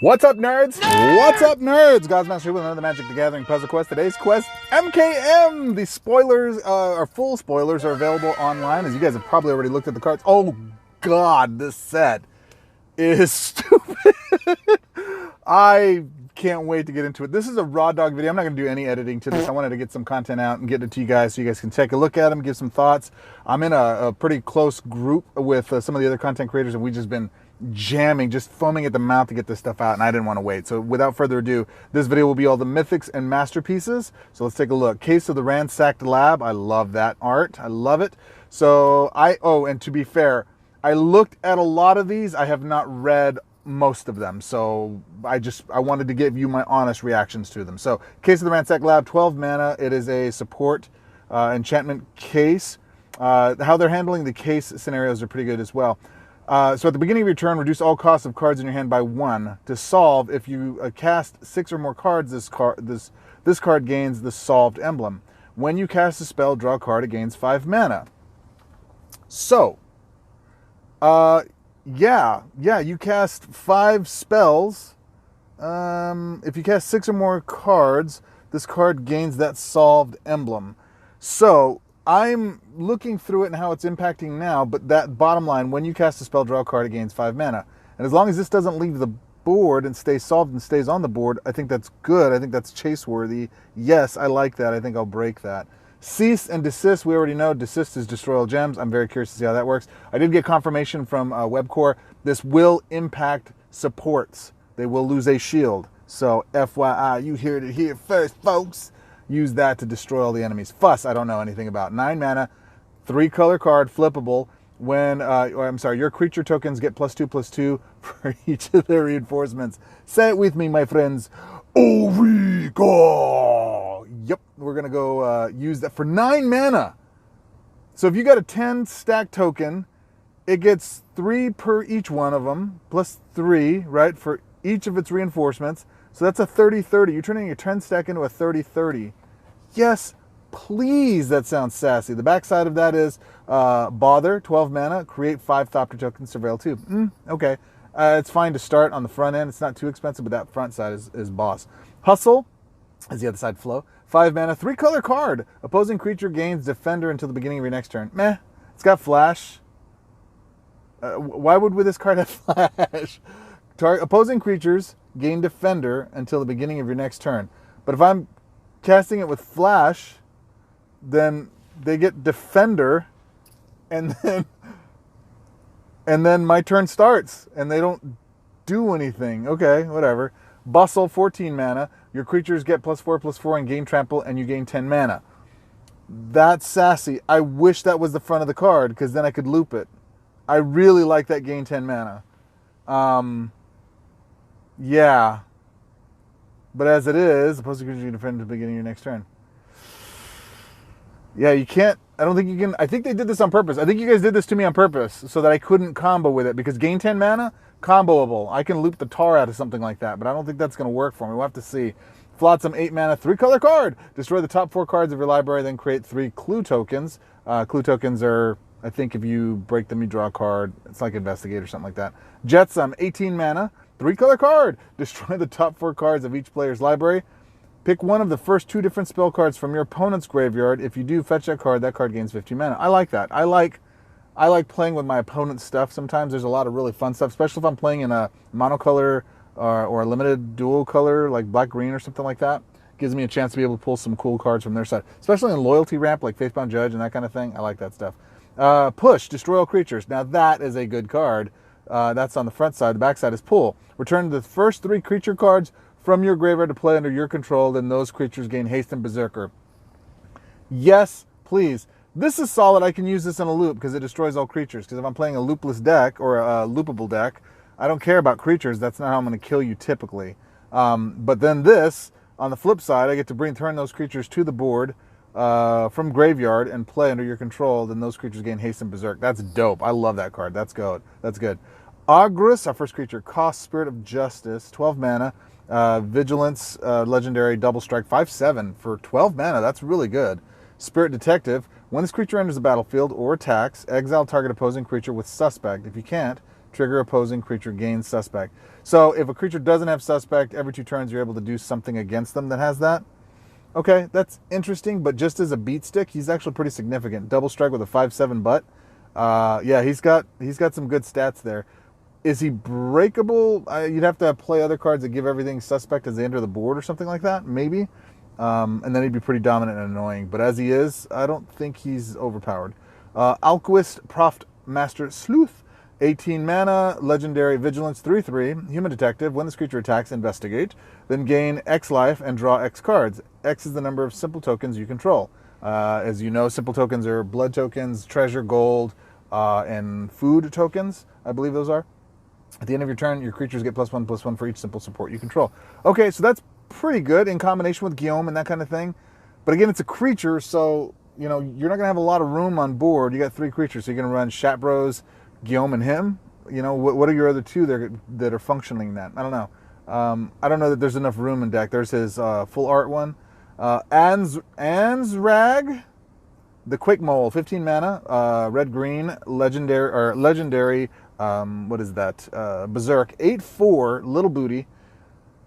What's up, nerds? What's up, nerds? God's Master with another Magic the Gathering puzzle quest. Today's quest, MKM. The spoilers, or full spoilers, are available online, as you guys have probably already looked at the cards. Oh, God, this set is stupid. I can't wait to get into it. This is a raw dog video. I'm not going to do any editing to this. I wanted to get some content out and get it to you guys so you guys can take a look at them, give some thoughts. I'm in a pretty close group with some of the other content creators, and we've just been jamming, just foaming at the mouth to get this stuff out, and I didn't want to wait. So without further ado, this video will be all the Mythics and Masterpieces. So let's take a look. Case of the Ransacked Lab. I love that art. I love it. So and to be fair, I looked at a lot of these. I have not read most of them. So I wanted to give you my honest reactions to them. So Case of the Ransacked Lab, 12 mana. It is a support enchantment case. How they're handling the case scenarios are pretty good as well. So at the beginning of your turn, reduce all costs of cards in your hand by 1. To solve, if you cast 6 or more cards, this card gains the solved emblem. When you cast a spell, draw a card, it gains 5 mana. So, yeah, you cast 5 spells. If you cast 6 or more cards, this card gains that solved emblem. So, I'm looking through it and how it's impacting now, but that bottom line, when you cast a spell, draw a card, it gains 5 mana. And as long as this doesn't leave the board and stays solved and stays on the board, I think that's good. I think that's chase-worthy. Yes, I like that. I think I'll break that. Cease and desist, we already know. Desist is destroy all gems. I'm very curious to see how that works. I did get confirmation from Webcore. This will impact supports. They will lose a shield. So FYI, you heard it here first, folks. Use that to destroy all the enemies. Fuss, I don't know anything about. 9 mana, 3 color card, flippable. When, your creature tokens get +2/+2 for each of their reinforcements. Say it with me, my friends. Origo! Yep, we're going to go use that for 9 mana. So if you got a 10 stack token, it gets 3 per each one of them, +3, right, for each of its reinforcements. So that's a 30/30. You're turning your 10 stack into a 30/30. Yes, please. That sounds sassy. The backside of that is Bother, 12 mana, create 5 Thopter tokens, surveil 2. Okay. It's fine to start on the front end. It's not too expensive, but that front side is boss. Hustle is the other side flow. 5 mana, 3 color card. Opposing creature gains Defender until the beginning of your next turn. Meh. It's got flash. Why would this card have flash? Opposing creatures gain Defender until the beginning of your next turn. But if I'm casting it with flash, then they get Defender, and then my turn starts, and they don't do anything. Okay, whatever. Bustle, 14 mana. Your creatures get +4/+4 and gain trample, and you gain 10 mana. That's sassy. I wish that was the front of the card, because then I could loop it. I really like that gain 10 mana. Yeah. But as it is, opposing creature you defend at the beginning of your next turn. Yeah, you can't. I don't think you can. I think they did this on purpose. I think you guys did this to me on purpose so that I couldn't combo with it, because gain 10 mana, comboable. I can loop the tar out of something like that, but I don't think that's going to work for me. We'll have to see. Flotsam, 8 mana, 3 color card. Destroy the top 4 cards of your library, then create 3 clue tokens. Clue tokens are, I think if you break them, you draw a card. It's like Investigate or something like that. Jetsam, 18 mana. 3 color card. Destroy the top 4 cards of each player's library. Pick one of the first 2 different spell cards from your opponent's graveyard. If you do fetch that card gains 15 mana. I like that. I like playing with my opponent's stuff. Sometimes there's a lot of really fun stuff, especially if I'm playing in a monocolor or a limited dual color, like black-green or something like that. Gives me a chance to be able to pull some cool cards from their side. Especially in Loyalty Ramp, like Faithbound Judge and that kind of thing. I like that stuff. Push, destroy all creatures. Now that is a good card. That's on the front side. The back side is pull. Return the first 3 creature cards from your graveyard to play under your control, then those creatures gain haste and berserker. Yes, please. This is solid. I can use this in a loop because it destroys all creatures. Because if I'm playing a loopless deck or a loopable deck, I don't care about creatures. That's not how I'm going to kill you typically. But then this, on the flip side, I get to turn those creatures to the board from graveyard and play under your control, then those creatures gain haste and berserk. That's dope. I love that card. That's good. That's good. Agrus, our first creature, costs Spirit of Justice, 12 mana. Vigilance, legendary, double strike, 5/7 for 12 mana. That's really good. Spirit Detective, when this creature enters the battlefield or attacks, exile target opposing creature with suspect. If you can't, Trigger opposing creature gains suspect. So if a creature doesn't have suspect, every 2 turns you're able to do something against them that has that. Okay, that's interesting, but just as a beat stick, he's actually pretty significant. Double strike with a 5/7 butt. Yeah, he's got some good stats there. Is he breakable? You'd have to play other cards that give everything suspect as they enter the board or something like that, maybe. And then he'd be pretty dominant and annoying. But as he is, I don't think he's overpowered. Alquist, Proft Master Sleuth, 18 mana, legendary vigilance, 3/3, human detective. When this creature attacks, investigate. Then gain X life and draw X cards. X is the number of simple tokens you control. As you know, simple tokens are blood tokens, treasure, gold, and food tokens, I believe those are. At the end of your turn, your creatures get +1/+1 for each simple support you control. Okay, so that's pretty good in combination with Guillaume and that kind of thing. But again, it's a creature, so you're not going to have a lot of room on board. You got 3 creatures, so you're going to run Shatbros, Guillaume, and him. What are your other 2 that are functioning that? I don't know. I don't know that there's enough room in deck. There's his full art one. Ansrag, the Quick Mole, 15 mana, red-green, legendary, what is that? Berserk, 8/4, little booty.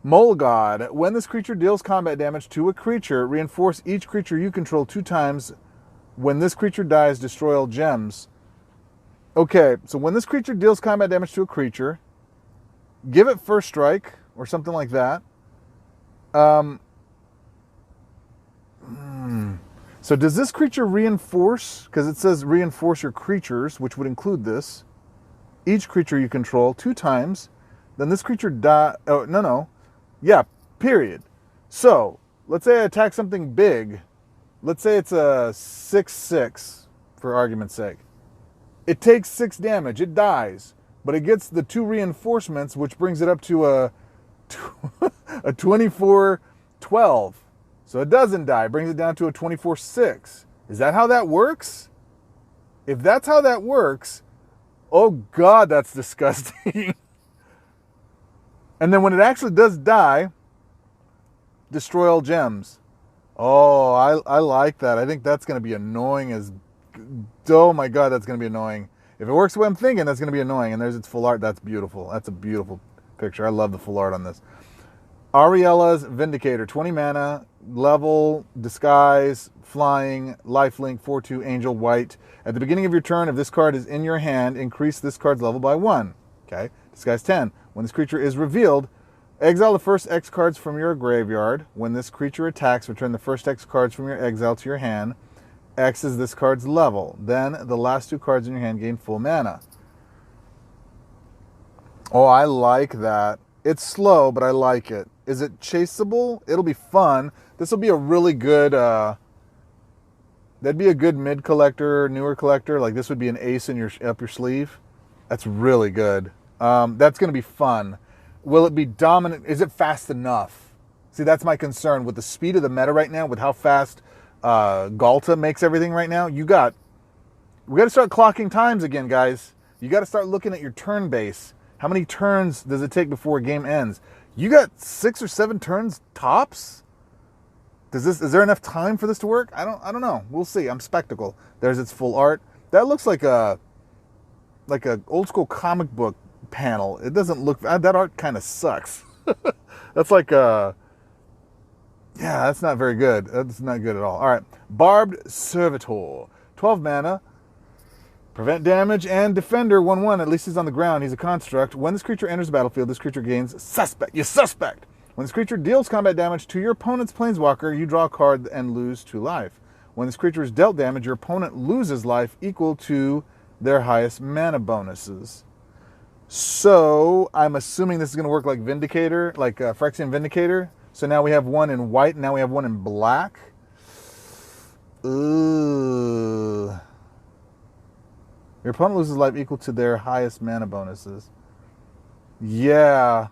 Mole God. When this creature deals combat damage to a creature, reinforce each creature you control 2 times. When this creature dies, destroy all gems. Okay, so when this creature deals combat damage to a creature, give it first strike or something like that. So does this creature reinforce? Because it says reinforce your creatures, which would include this. Each creature you control 2 times. Then this creature die. Oh, no. Yeah, period. So let's say I attack something big. Let's say it's a 6/6, for argument's sake. It takes 6 damage. It dies. But it gets the 2 reinforcements, which brings it up to a 24/12. So it doesn't die. It brings it down to a 24/6. Is that how that works? If that's how that works, oh God, that's disgusting. And then when it actually does die, destroy all gems. Oh, I like that. I think that's going to be annoying as... Oh my God, that's going to be annoying. If it works the way I'm thinking, that's going to be annoying. And there's its full art. That's beautiful. That's a beautiful picture. I love the full art on this. Ariella's Vindicator, 20 mana, level, disguise, flying, lifelink, 4/2, angel, white. At the beginning of your turn, if this card is in your hand, increase this card's level by 1. Okay, disguise 10. When this creature is revealed, exile the first X cards from your graveyard. When this creature attacks, return the first X cards from your exile to your hand. X is this card's level. Then the last 2 cards in your hand gain full mana. Oh, I like that. It's slow, but I like it. Is it chaseable? It'll be fun. This will be a really good... that'd be a good mid collector, newer collector. Like this would be an ace in up your sleeve. That's really good. That's going to be fun. Will it be dominant? Is it fast enough? See, that's my concern with the speed of the meta right now, with how fast Galta makes everything right now. We got to start clocking times again, guys. You got to start looking at your turn base. How many turns does it take before a game ends? You got 6 or 7 turns tops? Is there enough time for this to work? I don't know. We'll see. I'm Spectacle. There's its full art. That looks like a old school comic book panel. It doesn't look... That art kind of sucks. That's like yeah, that's not very good. That's not good at all. All right. Barbed Servitor. 12 mana. Prevent damage and defender 1/1. At least he's on the ground. He's a construct. When this creature enters the battlefield, this creature gains suspect. You suspect. When this creature deals combat damage to your opponent's planeswalker, you draw a card and lose 2 life. When this creature is dealt damage, your opponent loses life equal to their highest mana bonuses. So I'm assuming this is going to work like Vindicator, like Phyrexian Vindicator. So now we have one in white, and now we have one in black. Ooh. Your opponent loses life equal to their highest mana bonuses. Yeah.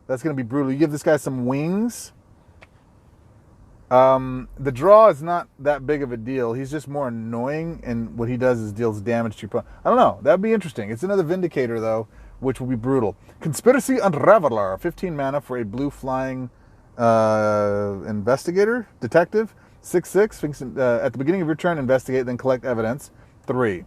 That's going to be brutal. You give this guy some wings. The draw is not that big of a deal. He's just more annoying, and what he does is deals damage to your opponent. I don't know. That'd be interesting. It's another Vindicator, though, which will be brutal. Conspiracy Unraveler. 15 mana for a blue flying investigator, detective. 6/6. At the beginning of your turn, investigate, then collect evidence. 3.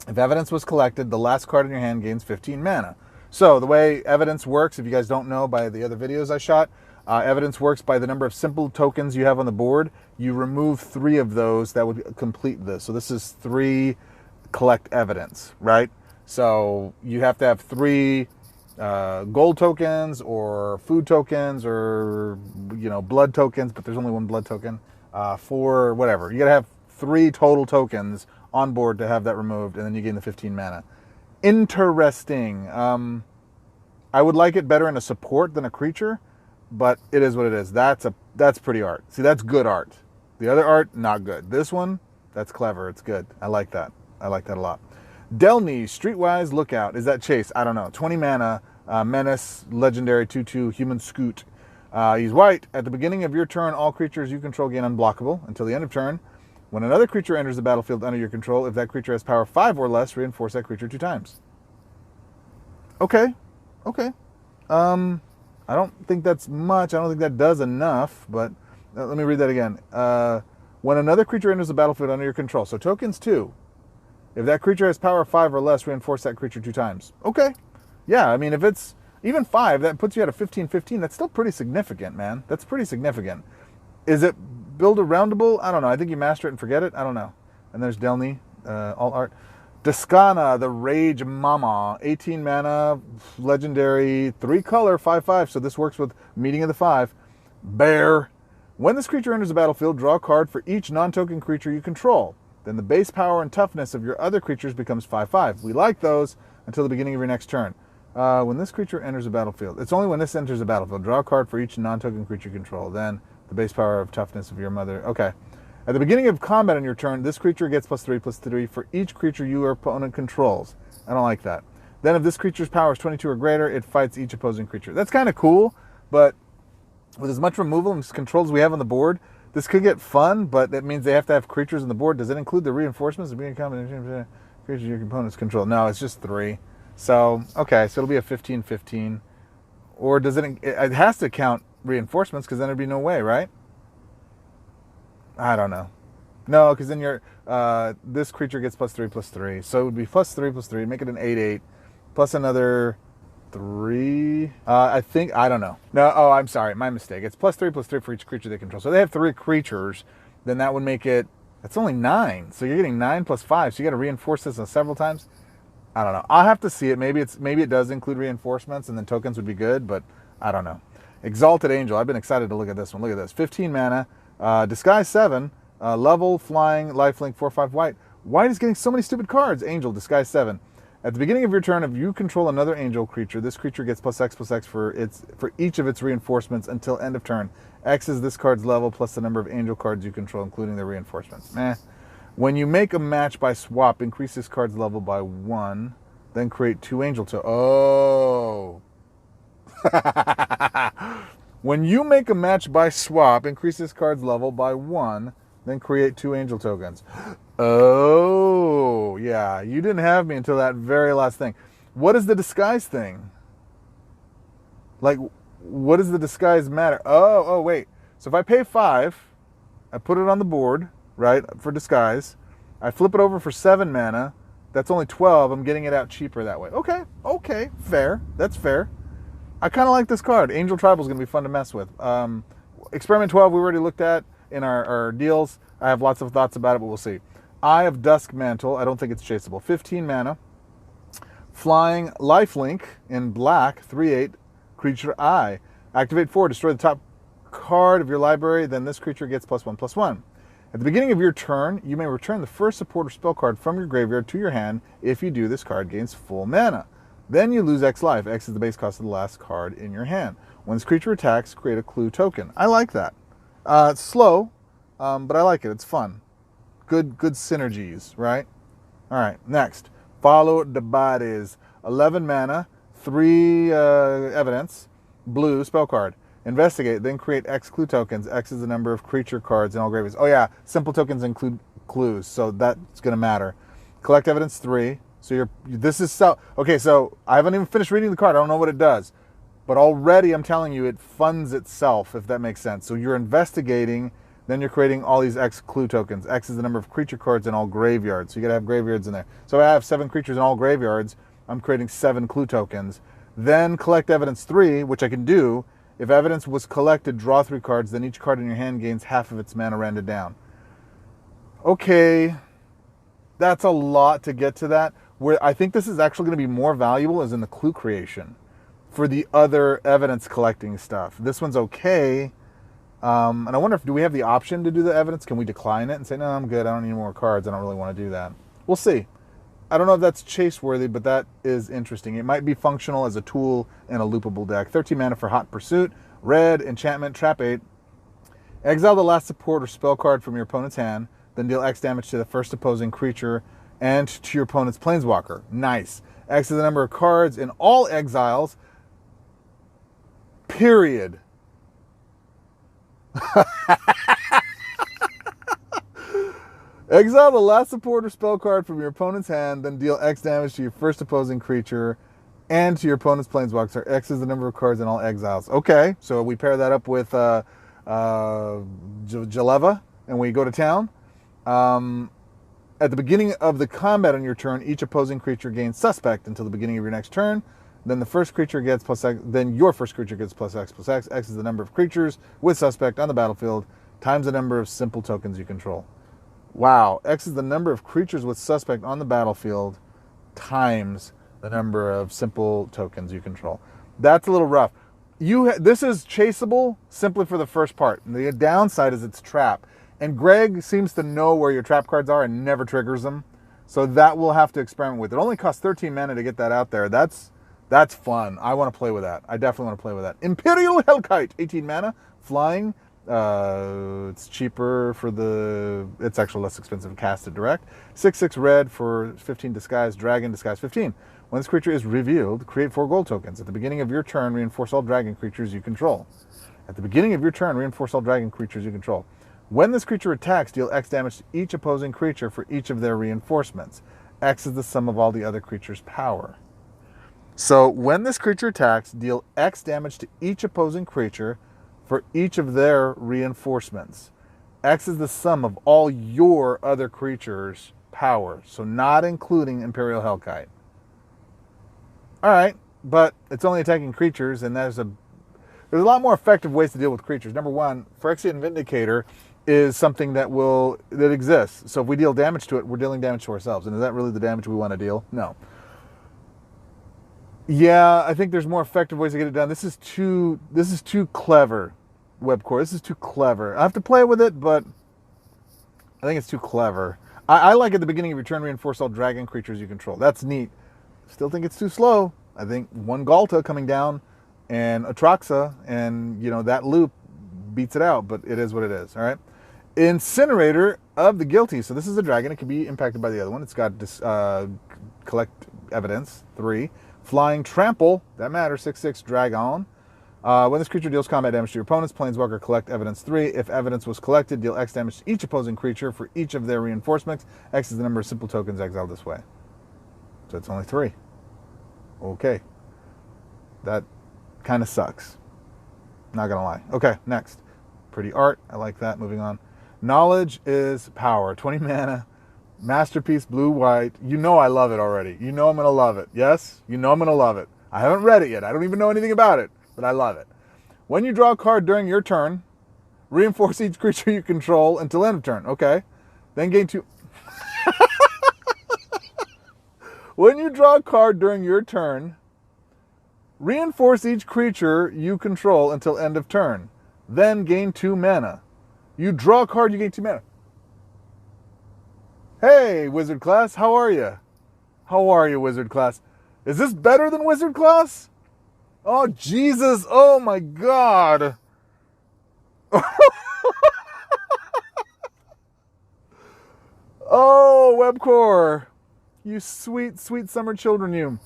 If evidence was collected, the last card in your hand gains 15 mana. So the way evidence works, if you guys don't know by the other videos I shot, evidence works by the number of simple tokens you have on the board. You remove 3 of those that would complete this. So this is 3 collect evidence, right? So you have to have 3 gold tokens or food tokens or, you know, blood tokens, but there's only 1 blood token. 4, whatever. You gotta have 3 total tokens on board to have that removed, and then you gain the 15 mana. Interesting. I would like it better in a support than a creature, but it is what it is. That's pretty art. See, that's good art. The other art, not good. This one, that's clever. It's good. I like that. I like that a lot. Delny, Streetwise Lookout. Is that Chase? I don't know. 20 mana, Menace, Legendary 2/2, Human Scoot. He's white. At the beginning of your turn, all creatures you control gain unblockable until the end of turn. When another creature enters the battlefield under your control, if that creature has power 5 or less, reinforce that creature 2 times. Okay. Okay. I don't think that's much. I don't think that does enough, but let me read that again. When another creature enters the battlefield under your control, so tokens 2. If that creature has power 5 or less, reinforce that creature 2 times. Okay. Yeah, I mean, if it's even 5, that puts you at a 15/15. That's still pretty significant, man. That's pretty significant. Is it build a roundable? I don't know. I think you master it and forget it. I don't know. And there's Delny, alt art. Descana, the Rage Mama, 18 mana, legendary, 3 color, 5/5. So this works with Meeting of the 5. Bear. When this creature enters the battlefield, draw a card for each non-token creature you control. Then the base power and toughness of your other creatures becomes 5/5. We like those until the beginning of your next turn. When this creature enters the battlefield, it's only when this enters the battlefield. Draw a card for each non-token creature you control. Then the base power of toughness of your mother. Okay. At the beginning of combat on your turn, this creature gets +3/+3 for each creature your opponent controls. I don't like that. Then if this creature's power is 22 or greater, it fights each opposing creature. That's kind of cool, but with as much removal and controls we have on the board, this could get fun, but that means they have to have creatures on the board. Does it include the reinforcements of being a combination creatures your components control? No, it's just 3. So, okay, so it'll be a 15/15. Or does it has to count reinforcements, because then there'd be no way, right? I don't know. No, because then this creature gets +3/+3. So it would be +3/+3, make it an 8/8, plus another 3. I don't know. No, oh, I'm sorry, my mistake. It's +3/+3 for each creature they control. So they have 3 creatures, then that would make it, that's only 9. So you're getting 9 + 5. So you got to reinforce this several times. I don't know. I'll have to see it. Maybe it does include reinforcements, and then tokens would be good, but I don't know. Exalted Angel. I've been excited to look at this one. Look at this. 15 mana, Disguise 7, level, flying, lifelink, 4/5 white. White is getting so many stupid cards. Angel, Disguise 7. At the beginning of your turn, if you control another angel creature, this creature gets +X/+X for each of its reinforcements until end of turn. X is this card's level plus the number of angel cards you control, including the reinforcements. Meh. When you make a match by swap, increase this card's level by 1, then create 2 angel tokens. Oh. When you make a match by swap, increase this card's level by 1, then create 2 angel tokens. Oh, yeah. You didn't have me until that very last thing. What is the disguise thing? Like, what does the disguise matter? Oh, wait. So if I pay 5, I put it on the board, right, for disguise. I flip it over for 7 mana. That's only 12. I'm getting it out cheaper that way. Okay, fair. That's fair. I kind of like this card. Angel Tribal is going to be fun to mess with. Experiment 12 we already looked at in our deals. I have lots of thoughts about it, but we'll see. Eye of Dusk Mantle. I don't think it's chaseable. 15 mana. Flying Lifelink in black. 3/8. Creature Eye. Activate 4. Destroy the top card of your library. Then this creature gets +1/+1. At the beginning of your turn, you may return the first support or spell card from your graveyard to your hand. If you do, this card gains full mana. Then you lose X life. X is the base cost of the last card in your hand. When this creature attacks, create a clue token. I like that. It's slow, but I like it. It's fun. Good synergies, right? All right, next. Follow the Bodies. 11 mana, 3 evidence, blue spell card. Investigate, then create X clue tokens. X is the number of creature cards in all graveyards. Oh yeah, simple tokens include clues, so that's going to matter. Collect evidence 3. So okay, so I haven't even finished reading the card. I don't know what it does. But already I'm telling you it funds itself, if that makes sense. So you're investigating then you're creating all these X clue tokens. X is the number of creature cards in all graveyards. So you got to have graveyards in there. So I have 7 creatures in all graveyards. I'm creating 7 clue tokens. Then collect evidence 3, which I can do. If evidence was collected, draw 3 cards. Then each card in your hand gains half of its mana rendered down. Okay, that's a lot to get to that. Where I think this is actually going to be more valuable is in the clue creation for the other evidence collecting stuff. This one's okay. And I wonder if, do we have the option to do the evidence? Can we decline it and say, no, I'm good. I don't need more cards. I don't really want to do that. We'll see. I don't know if that's chase worthy, but that is interesting. It might be functional as a tool in a loopable deck. 13 mana for Hot Pursuit. Red, enchantment, trap 8. Exile the last support or spell card from your opponent's hand. Then deal X damage to the first opposing creature and to your opponent's planeswalker. Nice. X is the number of cards in all exiles. Period. Exile the last support or spell card from your opponent's hand, then deal X damage to your first opposing creature and to your opponent's planeswalker. X is the number of cards in all exiles. Okay, so we pair that up with Jaleva, and we go to town. At the beginning of the combat on your turn, each opposing creature gains suspect until the beginning of your next turn. Then the first creature gets plus X. Then your first creature gets plus X plus X. X is the number of creatures with suspect on the battlefield times the number of simple tokens you control. Wow, X is the number of creatures with suspect on the battlefield times the number of simple tokens you control. That's a little rough. This is chaseable simply for the first part. The downside is it's trap. And Greg seems to know where your trap cards are and never triggers them. So that we'll have to experiment with. It only costs 13 mana to get that out there. That's fun. I want to play with that. I definitely want to play with that. Imperial Hellkite, 18 mana, flying. It's cheaper for it's actually less expensive to cast it direct. 6/6 red for 15 disguise, dragon, disguise 15. When this creature is revealed, create 4 gold tokens. At the beginning of your turn, reinforce all dragon creatures you control. At the beginning of your turn, reinforce all dragon creatures you control. When this creature attacks, deal X damage to each opposing creature for each of their reinforcements. X is the sum of all the other creatures' power. So when this creature attacks, deal X damage to each opposing creature for each of their reinforcements. X is the sum of all your other creatures' power. So not including Imperial Hellkite. All right, but it's only attacking creatures, and there's a lot more effective ways to deal with creatures. Number one, Phyrexian Vindicator is something that exists. So if we deal damage to it, we're dealing damage to ourselves. And is that really the damage we want to deal? No. Yeah, I think there's more effective ways to get it done. This is too clever, Webcore. This is too clever. I have to play with it, but I think it's too clever. I like at the beginning of your turn, reinforce all dragon creatures you control. That's neat. Still think it's too slow. I think one Galta coming down and Atraxa, and that loop beats it out, but it is what it is. All right. Incinerator of the Guilty. So this is a dragon. It can be impacted by the other one. It's got collect evidence 3. Flying Trample, that matters, 6/6 Dragon. When this creature deals combat damage to your opponent's planeswalker, collect evidence 3. If evidence was collected, deal X damage to each opposing creature for each of their reinforcements. X is the number of simple tokens exiled this way. So it's only 3. Okay. That kind of sucks. Not gonna lie. Okay, next. Pretty art. I like that. Moving on. Knowledge is power. 20 mana. Masterpiece blue-white. You know I love it already. You know I'm going to love it. Yes? You know I'm going to love it. I haven't read it yet. I don't even know anything about it, but I love it. When you draw a card during your turn, reinforce each creature you control until end of turn. Okay. Then gain 2. When you draw a card during your turn, reinforce each creature you control until end of turn. Then gain 2 mana. You draw a card, you gain 2 mana. Hey, Wizard Class, how are you? How are you, Wizard Class? Is this better than Wizard Class? Oh, Jesus. Oh, my God. Oh, Webcore. You sweet, sweet summer children, you.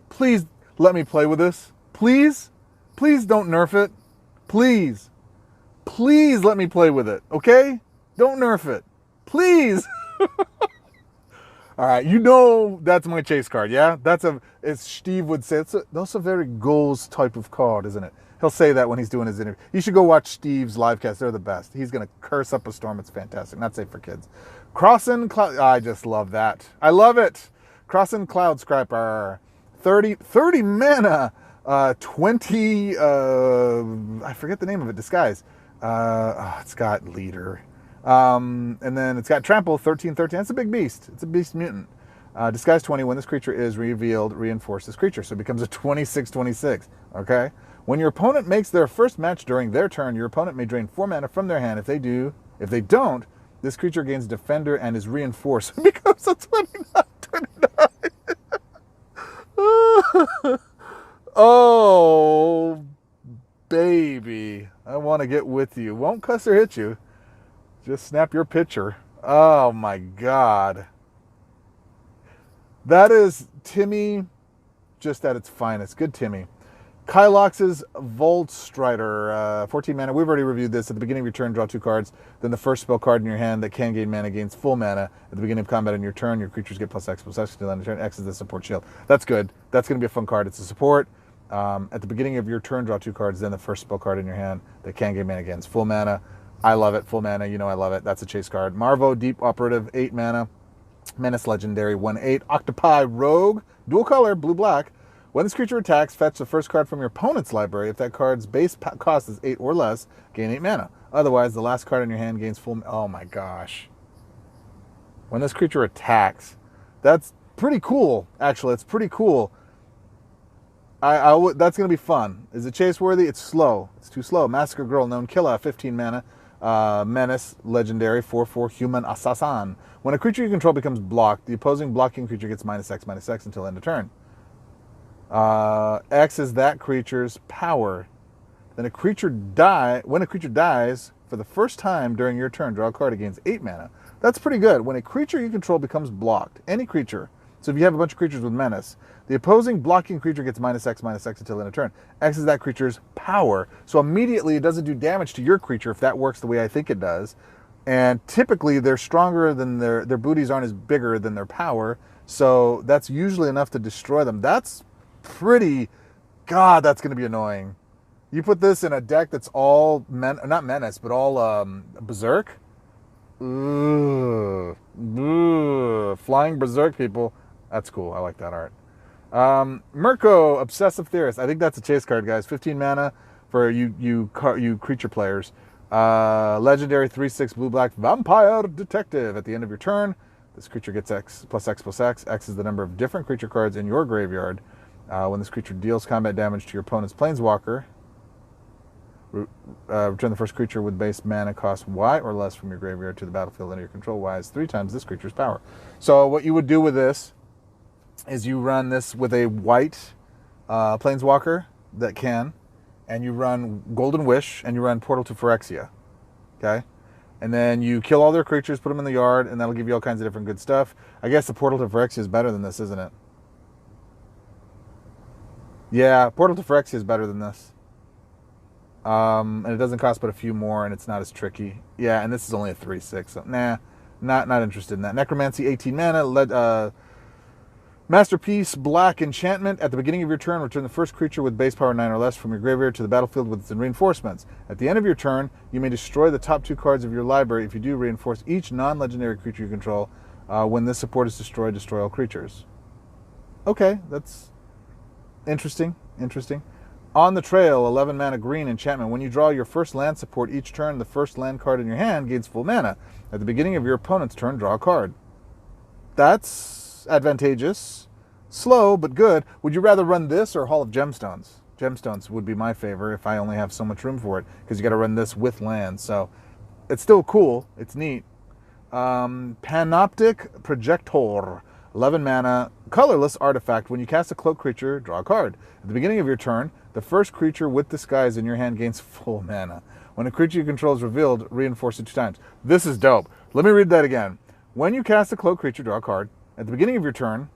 Please let me play with this. Please? Please don't nerf it. Please. Please let me play with it, okay? Don't nerf it. Please. All right, you know that's my chase card, yeah? As Steve would say, that's a very goals type of card, isn't it? He'll say that when he's doing his interview. You should go watch Steve's live cast. They're the best. He's going to curse up a storm. It's fantastic. Not safe for kids. Crossing Cloud. I just love that. I love it. Crossing Cloud Scraper. 30 mana. 20, I forget the name of it, Disguise. It's got Leader. And then it's got Trample, 13. That's a big beast. It's a beast mutant. Disguise 20, when this creature is revealed, reinforce this creature. So it becomes a 26. Okay? When your opponent makes their first match during their turn, your opponent may drain 4 mana from their hand. If they don't, this creature gains Defender and is reinforced. It becomes a 29. Oh, baby. I want to get with you. Won't cuss or hit you. Just snap your picture. Oh, my God. That is Timmy just at its finest. Good Timmy. Kylox's Volt Strider, 14 mana. We've already reviewed this. At the beginning of your turn, draw 2 cards. Then the first spell card in your hand that can gain mana gains full mana. At the beginning of combat on your turn, your creatures get +X until end of turn. X is the support shield. That's good. That's going to be a fun card. It's a support. At the beginning of your turn, draw 2 cards. Then the first spell card in your hand that can gain mana gains full mana. I love it. Full mana. You know I love it. That's a chase card. Marvo, Deep Operative, 8 mana. Menace Legendary, 1/8. Octopi Rogue, dual color, blue-black. When this creature attacks, fetch the first card from your opponent's library. If that card's base cost is 8 or less, gain 8 mana. Otherwise, the last card in your hand gains full... Oh my gosh. When this creature attacks, that's pretty cool, actually. It's pretty cool. That's going to be fun. Is it chase-worthy? It's slow. It's too slow. Massacre Girl, known killer, 15 mana. Menace, Legendary, 4/4, Human Assassin. When a creature you control becomes blocked, the opposing blocking creature gets -X until end of turn. X is that creature's power. Then when a creature dies, for the first time during your turn, draw a card. It gains 8 mana. That's pretty good. When a creature you control becomes blocked, any creature, so if you have a bunch of creatures with Menace, the opposing blocking creature gets -X until end of turn. X is that creature's power. So immediately it doesn't do damage to your creature if that works the way I think it does. And typically they're stronger than their booties aren't as bigger than their power. So that's usually enough to destroy them. That's pretty... God, that's going to be annoying. You put this in a deck that's all... not Menace, but all Berserk. Ugh. Flying Berserk, people. That's cool. I like that art. Mirko, Obsessive Theorist. I think that's a chase card, guys. 15 mana for you creature players. Legendary 3/6 blue-black Vampire Detective. At the end of your turn, this creature gets +X. X is the number of different creature cards in your graveyard. When this creature deals combat damage to your opponent's planeswalker, return the first creature with base mana cost Y or less from your graveyard to the battlefield under your control. Y is 3 times this creature's power. So what you would do with this is you run this with a white planeswalker that can, and you run Golden Wish, and you run Portal to Phyrexia. Okay? And then you kill all their creatures, put them in the yard, and that'll give you all kinds of different good stuff. I guess the Portal to Phyrexia is better than this, isn't it? Yeah, Portal to Phyrexia is better than this. And it doesn't cost but a few more, and it's not as tricky. Yeah, and this is only a 3/6, so nah, not interested in that. Necromancy, 18 mana, Masterpiece Black Enchantment. At the beginning of your turn, return the first creature with base power 9 or less from your graveyard to the battlefield with its reinforcements. At the end of your turn, you may destroy the top 2 cards of your library. If you do, reinforce each non-legendary creature you control. When this support is destroyed, destroy all creatures. Okay, that's interesting. On the Trail, 11 mana green enchantment. When you draw your first land support each turn, the first land card in your hand gains full mana. At the beginning of your opponent's turn, draw a card. That's advantageous. Slow, but good. Would you rather run this or Hall of Gemstones? Gemstones would be my favor if I only have so much room for it, because you got to run this with land. So it's still cool. It's neat. Panoptic Projector. 11 mana, colorless artifact. When you cast a cloak creature, draw a card. At the beginning of your turn, the first creature with Disguise in your hand gains full mana. When a creature you control is revealed, reinforce it 2 times. This is dope. Let me read that again. When you cast a cloak creature, draw a card. At the beginning of your turn,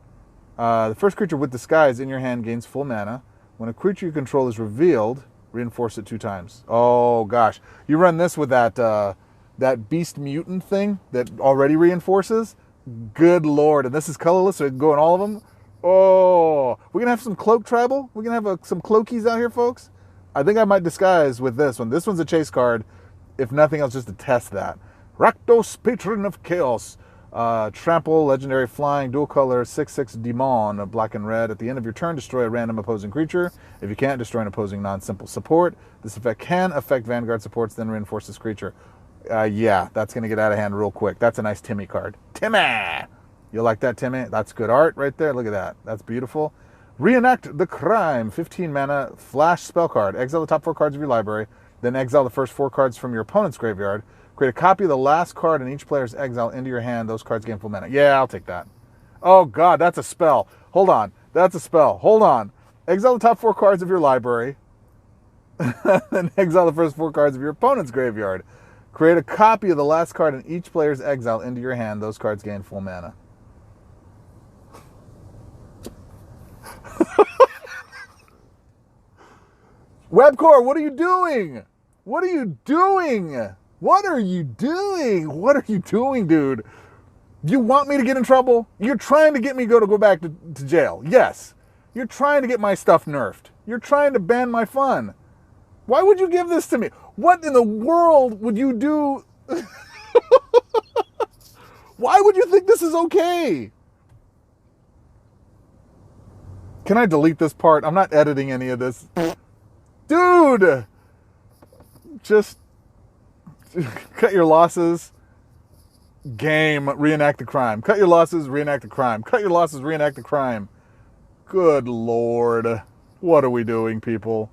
the first creature with Disguise in your hand gains full mana. When a creature you control is revealed, reinforce it 2 times. Oh gosh, you run this with that Beast Mutant thing that already reinforces. Good Lord. And this is colorless, so it can go in all of them. Oh, we're going to have some cloak tribal. We're going to have some cloakies out here, folks. I think I might disguise with this one. This one's a chase card, if nothing else, just to test that. Rakdos, Patron of Chaos. Trample, legendary flying, dual color, 6/6 demon, black and red. At the end of your turn, destroy a random opposing creature. If you can't, destroy an opposing non-simple support. This effect can affect Vanguard supports, then reinforce this creature. Yeah, that's going to get out of hand real quick. That's a nice Timmy card. Timmy! You like that, Timmy? That's good art right there. Look at that. That's beautiful. Reenact the Crime. 15 mana, flash spell card. Exile the top 4 cards of your library, then exile the first 4 cards from your opponent's graveyard. Create a copy of the last card in each player's exile into your hand. Those cards gain full mana. Yeah, I'll take that. Oh, God, that's a spell. Hold on. That's a spell. Hold on. Exile the top 4 cards of your library, then exile the first 4 cards of your opponent's graveyard. Create a copy of the last card in each player's exile into your hand. Those cards gain full mana. Webcore, what are you doing? What are you doing? What are you doing? What are you doing, dude? You want me to get in trouble? You're trying to get me to go back to jail. Yes. You're trying to get my stuff nerfed. You're trying to ban my fun. Why would you give this to me? What in the world would you do? Why would you think this is okay? Can I delete this part? I'm not editing any of this. Dude! Just cut your losses. Game, reenact the crime. Cut your losses, reenact the crime. Cut your losses, reenact the crime. Good Lord. What are we doing, people?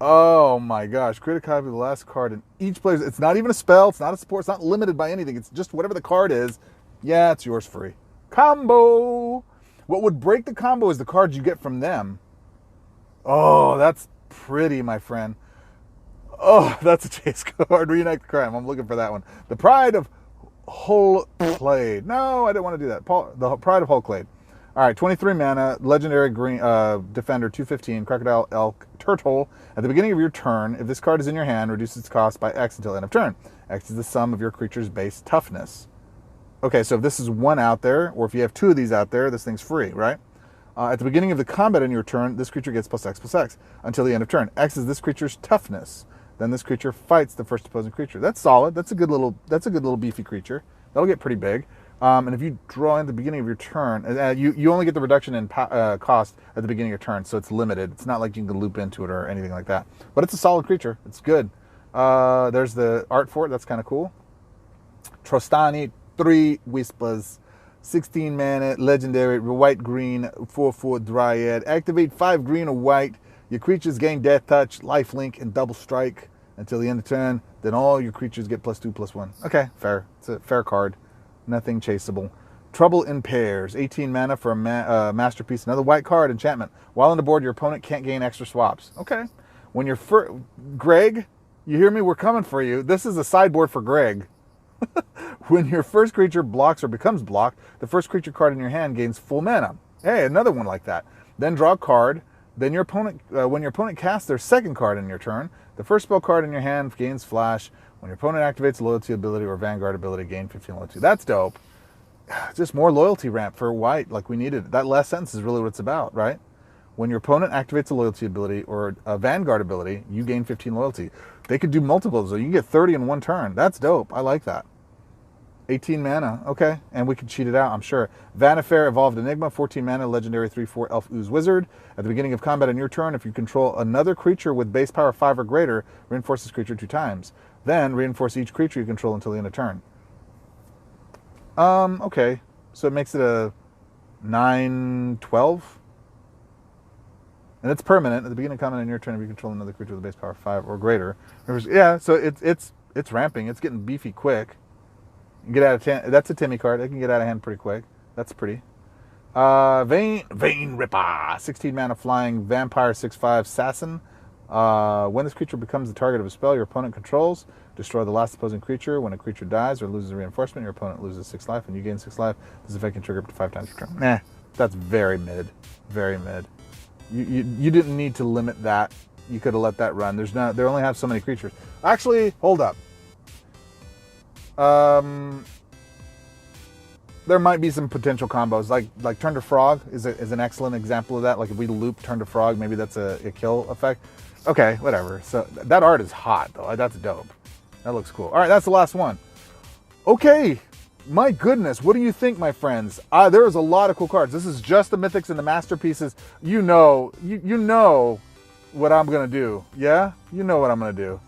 Oh my gosh. Create a copy of the last card in each player's. It's not even a spell. It's not a support. It's not limited by anything. It's just whatever the card is. Yeah, it's yours free. Combo. What would break the combo is the cards you get from them. Oh, that's pretty, my friend. Oh, that's a chase card. Reenact the crime. I'm looking for that one. The Pride of Hullclade. No, I didn't want to do that. The Pride of Hullclade. All right, 23 mana, legendary green defender, 2/15, crocodile, elk, turtle. At the beginning of your turn, if this card is in your hand, reduce its cost by X until end of turn. X is the sum of your creature's base toughness. Okay, so if this is one out there, or if you have 2 of these out there, this thing's free, right? At the beginning of the combat in your turn, this creature gets +X until the end of turn. X is this creature's toughness. Then this creature fights the first opposing creature. That's solid. That's a good little beefy creature. That'll get pretty big. And if you draw in the beginning of your turn, you only get the reduction in cost at the beginning of your turn, so it's limited. It's not like you can loop into it or anything like that. But it's a solid creature. It's good. There's the art for it. That's kind of cool. Trostani, 3 Whispers, 16 mana, legendary, white-green, 4/4 Dryad. Activate 5 green or white. Your creatures gain Death Touch, Lifelink, and Double Strike until the end of turn. Then all your creatures get +2/+1. Okay, fair. It's a fair card. Nothing chaseable. Trouble in Pairs. 18 mana for a Masterpiece. Another white card, enchantment. While on the board, your opponent can't gain extra swaps. Okay. When you're Greg, you hear me? We're coming for you. This is a sideboard for Greg. When your first creature blocks or becomes blocked, the first creature card in your hand gains full mana. Hey, another one like that. Then draw a card. Then your opponent, when your opponent casts their second card in your turn, the first spell card in your hand gains flash. When your opponent activates a loyalty ability or Vanguard ability, gain 15 loyalty. That's dope. Just more loyalty ramp for white, like we needed. That last sentence is really what it's about, right? When your opponent activates a loyalty ability or a Vanguard ability, you gain 15 loyalty. They could do multiples, so you can get 30 in one turn. That's dope. I like that. 18 mana, okay, and we can cheat it out, I'm sure. Vanifair, Evolved Enigma, 14 mana, legendary 3/4 Elf Ooze Wizard. At the beginning of combat on your turn, if you control another creature with base power 5 or greater, reinforce this creature 2 times. Then reinforce each creature you control until the end of turn. Okay, so it makes it a 9/12, and it's permanent. At the beginning of combat on your turn, if you control another creature with base power 5 or greater, yeah, so it's ramping. It's getting beefy quick. Get out of 10. That's a Timmy card. It can get out of hand pretty quick. That's pretty. Vein Ripper. 16 mana flying vampire 6/5 assassin. When this creature becomes the target of a spell your opponent controls, destroy the last opposing creature. When a creature dies or loses a reinforcement, your opponent loses 6 life and you gain 6 life. This effect can trigger up to 5 times per turn. Nah, that's very mid. Very mid. You didn't need to limit that. You could have let that run. They only have so many creatures. Actually, hold up. there might be some potential combos. Like Turn to Frog is an excellent example of that. Like if we loop Turn to Frog, maybe that's a kill effect. Okay, whatever. So that art is hot though. That's dope. That looks cool. All right, that's the last one. Okay, my goodness, what do you think, my friends? There is a lot of cool cards. This is just the Mythics and the Masterpieces. You know what I'm gonna do. Yeah, you know what I'm gonna do.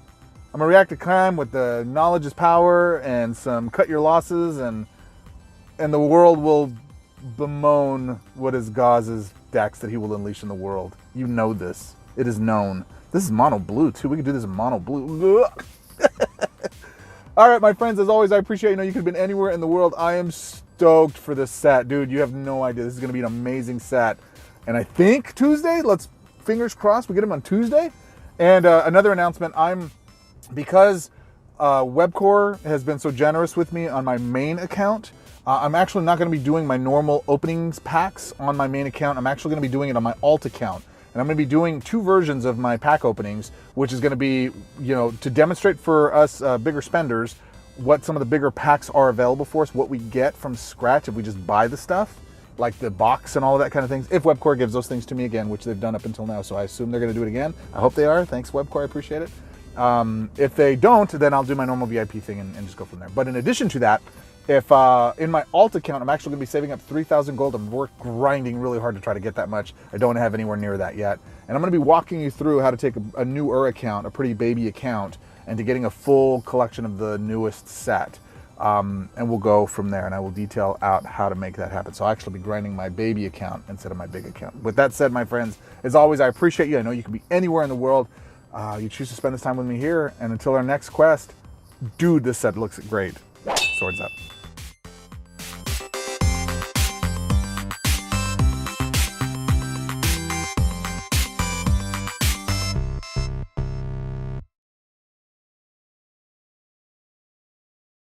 I'm gonna react to crime with the knowledge is power and some cut your losses, and the world will bemoan what is Gauze's decks that he will unleash in the world. You know this. It is known. This is mono blue too. We can do this in mono blue. All right, my friends, as always, I appreciate, you could have been anywhere in the world. I am stoked for this set, dude. You have no idea. This is gonna be an amazing set. And I think Tuesday, fingers crossed, we get him on Tuesday. And another announcement, because Webcore has been so generous with me on my main account, I'm actually not going to be doing my normal openings packs on my main account. I'm actually going to be doing it on my alt account. And I'm going to be doing 2 versions of my pack openings, which is going to be, to demonstrate for us bigger spenders what some of the bigger packs are available for us, what we get from scratch if we just buy the stuff, like the box and all of that kind of things. If Webcore gives those things to me again, which they've done up until now. So I assume they're going to do it again. I hope they are. Thanks, Webcore. I appreciate it. If they don't, then I'll do my normal VIP thing and just go from there. But in addition to that, if in my alt account, I'm actually going to be saving up 3,000 gold. I'm grinding really hard to try to get that much. I don't have anywhere near that yet. And I'm going to be walking you through how to take a newer account, a pretty baby account, and to getting a full collection of the newest set. And we'll go from there, and I will detail out how to make that happen. So I'll actually be grinding my baby account instead of my big account. With that said, my friends, as always, I appreciate you. I know you can be anywhere in the world. You choose to spend this time with me here, and until our next quest, dude, this set looks great. Swords up.